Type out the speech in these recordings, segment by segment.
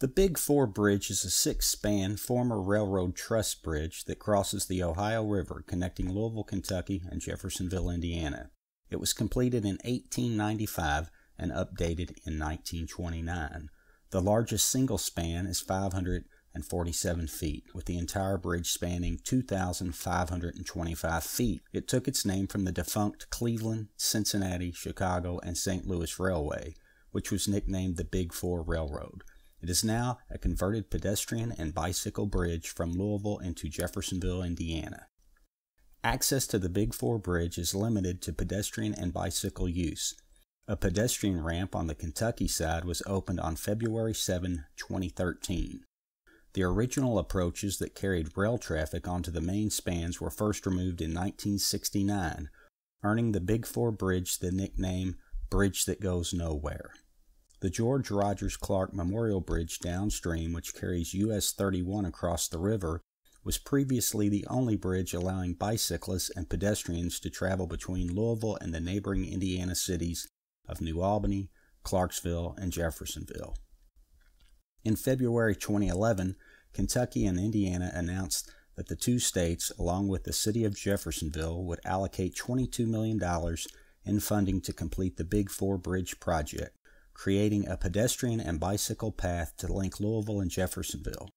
The Big Four Bridge is a six-span former railroad truss bridge that crosses the Ohio River connecting Louisville, Kentucky and Jeffersonville, Indiana. It was completed in 1895 and updated in 1929. The largest single span is 547 feet, with the entire bridge spanning 2,525 feet. It took its name from the defunct Cleveland, Cincinnati, Chicago, and St. Louis Railway, which was nicknamed the Big Four Railroad. It is now a converted pedestrian and bicycle bridge from Louisville into Jeffersonville, Indiana. Access to the Big Four Bridge is limited to pedestrian and bicycle use. A pedestrian ramp on the Kentucky side was opened on February 7, 2013. The original approaches that carried rail traffic onto the main spans were first removed in 1969, earning the Big Four Bridge the nickname Bridge That Goes Nowhere. The George Rogers Clark Memorial Bridge downstream, which carries US 31 across the river, was previously the only bridge allowing bicyclists and pedestrians to travel between Louisville and the neighboring Indiana cities of New Albany, Clarksville, and Jeffersonville. In February 2011, Kentucky and Indiana announced that the two states, along with the city of Jeffersonville, would allocate $22 million in funding to complete the Big Four Bridge project, creating a pedestrian and bicycle path to link Louisville and Jeffersonville.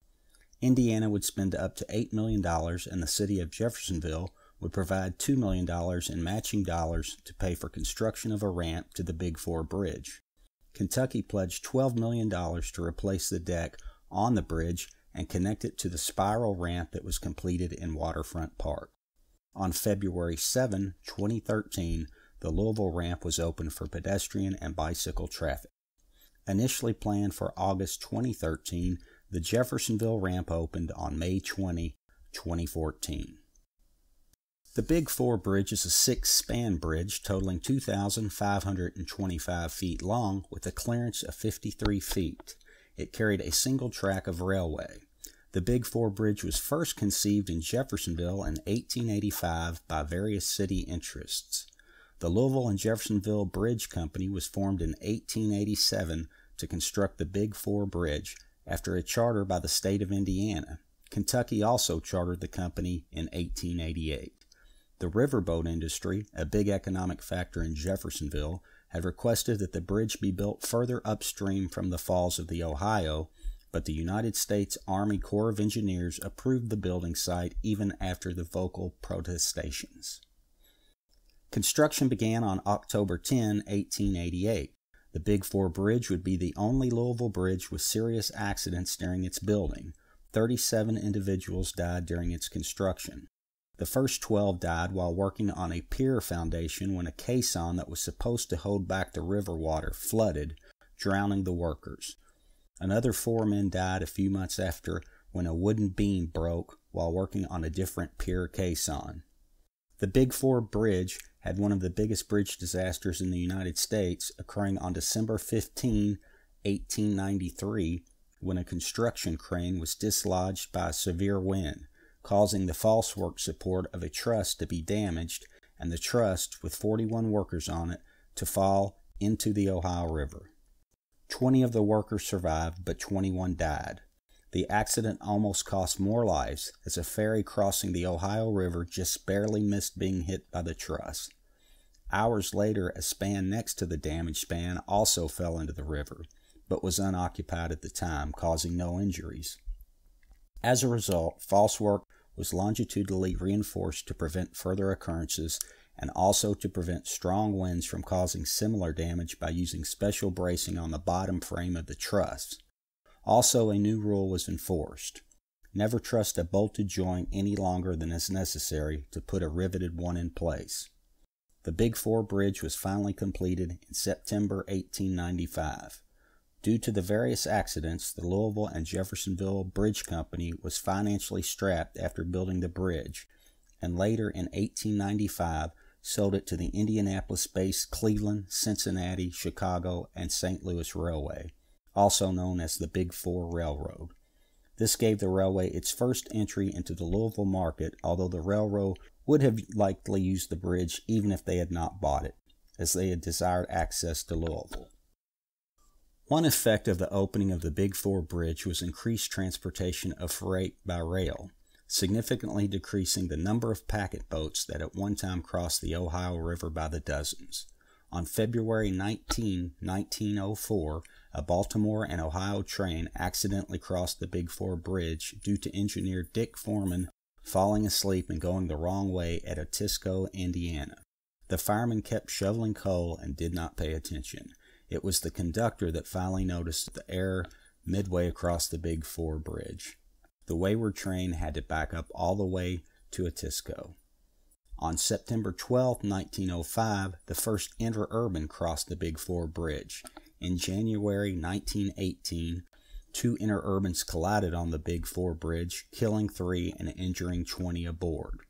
Indiana would spend up to $8 million and the city of Jeffersonville would provide $2 million in matching dollars to pay for construction of a ramp to the Big Four Bridge. Kentucky pledged $12 million to replace the deck on the bridge and connect it to the spiral ramp that was completed in Waterfront Park. On February 7, 2013, the Louisville ramp was opened for pedestrian and bicycle traffic. Initially planned for August 2013, the Jeffersonville ramp opened on May 20, 2014. The Big Four Bridge is a six-span bridge totaling 2,525 feet long with a clearance of 53 feet. It carried a single track of railway. The Big Four Bridge was first conceived in Jeffersonville in 1885 by various city interests. The Louisville and Jeffersonville Bridge Company was formed in 1887 to construct the Big Four Bridge after a charter by the state of Indiana. Kentucky also chartered the company in 1888. The riverboat industry, a big economic factor in Jeffersonville, had requested that the bridge be built further upstream from the falls of the Ohio, but the United States Army Corps of Engineers approved the building site even after the vocal protestations. Construction began on October 10, 1888. The Big Four Bridge would be the only Louisville bridge with serious accidents during its building. 37 individuals died during its construction. The first 12 died while working on a pier foundation when a caisson that was supposed to hold back the river water flooded, drowning the workers. Another 4 men died a few months after when a wooden beam broke while working on a different pier caisson. The Big Four Bridge had one of the biggest bridge disasters in the United States, occurring on December 15, 1893, when a construction crane was dislodged by a severe wind, causing the falsework support of a truss to be damaged and the truss, with 41 workers on it, to fall into the Ohio River. 20 of the workers survived, but 21 died. The accident almost cost more lives, as a ferry crossing the Ohio River just barely missed being hit by the truss. Hours later, a span next to the damaged span also fell into the river, but was unoccupied at the time, causing no injuries. As a result, falsework was longitudinally reinforced to prevent further occurrences and also to prevent strong winds from causing similar damage by using special bracing on the bottom frame of the truss. Also, a new rule was enforced. Never trust a bolted joint any longer than is necessary to put a riveted one in place. The Big Four Bridge was finally completed in September 1895. Due to the various accidents, the Louisville and Jeffersonville Bridge Company was financially strapped after building the bridge, and later in 1895 sold it to the Indianapolis-based Cleveland, Cincinnati, Chicago, and St. Louis Railway, also known as the Big Four Railroad. This gave the railway its first entry into the Louisville market, although the railroad would have likely used the bridge even if they had not bought it, as they had desired access to Louisville. One effect of the opening of the Big Four Bridge was increased transportation of freight by rail, significantly decreasing the number of packet boats that at one time crossed the Ohio River by the dozens. On February 19, 1904, a Baltimore and Ohio train accidentally crossed the Big Four Bridge due to engineer Dick Foreman falling asleep and going the wrong way at Otisco, Indiana. The fireman kept shoveling coal and did not pay attention. It was the conductor that finally noticed the error midway across the Big Four Bridge. The wayward train had to back up all the way to Otisco. On September 12, 1905, the first interurban crossed the Big Four Bridge. In January 1918, two interurbans collided on the Big Four Bridge, killing 3 and injuring 20 aboard.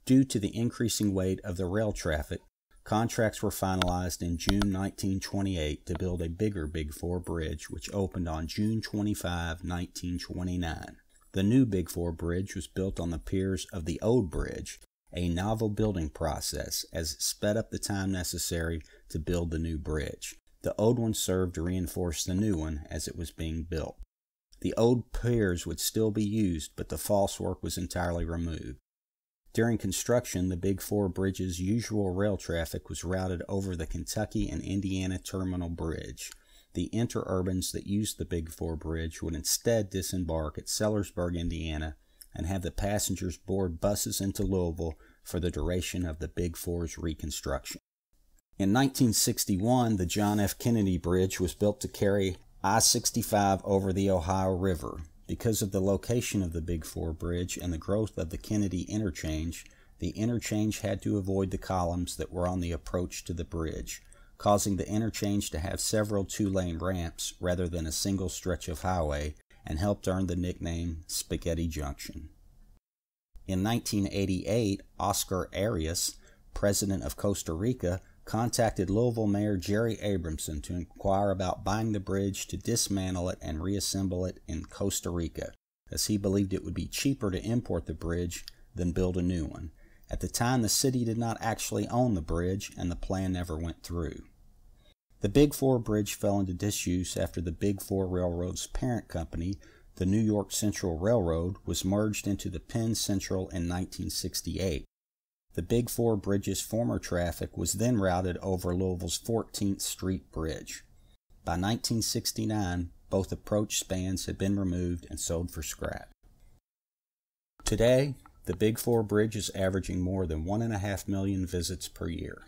Due to the increasing weight of the rail traffic, contracts were finalized in June 1928 to build a bigger Big Four Bridge, which opened on June 25, 1929. The new Big Four Bridge was built on the piers of the Old Bridge, a novel building process as it sped up the time necessary to build the new bridge. The old one served to reinforce the new one as it was being built. The old piers would still be used, but the false work was entirely removed. During construction, the Big Four Bridge's usual rail traffic was routed over the Kentucky and Indiana Terminal Bridge. The interurbans that used the Big Four Bridge would instead disembark at Sellersburg, Indiana, and have the passengers board buses into Louisville for the duration of the Big Four's reconstruction. In 1961, the John F. Kennedy Bridge was built to carry I-65 over the Ohio River. Because of the location of the Big Four Bridge and the growth of the Kennedy interchange, the interchange had to avoid the columns that were on the approach to the bridge, causing the interchange to have several two-lane ramps rather than a single stretch of highway, and helped earn the nickname Spaghetti Junction. In 1988, Oscar Arias, president of Costa Rica, contacted Louisville Mayor Jerry Abramson to inquire about buying the bridge to dismantle it and reassemble it in Costa Rica, as he believed it would be cheaper to import the bridge than build a new one. At the time, the city did not actually own the bridge, and the plan never went through. The Big Four Bridge fell into disuse after the Big Four Railroad's parent company, the New York Central Railroad, was merged into the Penn Central in 1968. The Big Four Bridge's former traffic was then routed over Louisville's 14th Street Bridge. By 1969, both approach spans had been removed and sold for scrap. Today, the Big Four Bridge is averaging more than 1.5 million visits per year.